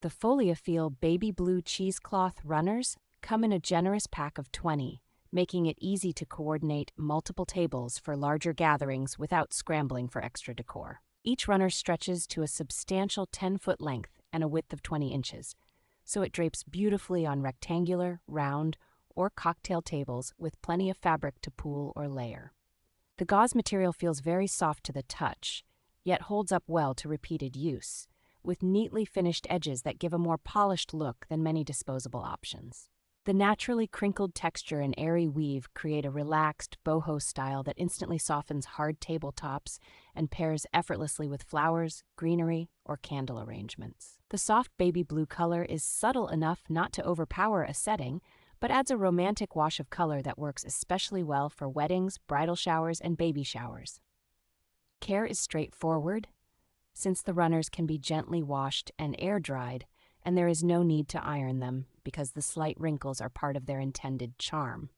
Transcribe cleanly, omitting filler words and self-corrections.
The Foliafeel baby blue cheesecloth runners come in a generous pack of 20, making it easy to coordinate multiple tables for larger gatherings without scrambling for extra decor. Each runner stretches to a substantial 10-foot length and a width of 20 inches, so it drapes beautifully on rectangular, round, or cocktail tables with plenty of fabric to pool or layer. The gauze material feels very soft to the touch, yet holds up well to repeated use, with neatly finished edges that give a more polished look than many disposable options. The naturally crinkled texture and airy weave create a relaxed, boho style that instantly softens hard tabletops and pairs effortlessly with flowers, greenery, or candle arrangements. The soft baby blue color is subtle enough not to overpower a setting, but adds a romantic wash of color that works especially well for weddings, bridal showers, and baby showers. Care is straightforward, since the runners can be gently washed and air-dried, and there is no need to iron them because the slight wrinkles are part of their intended charm.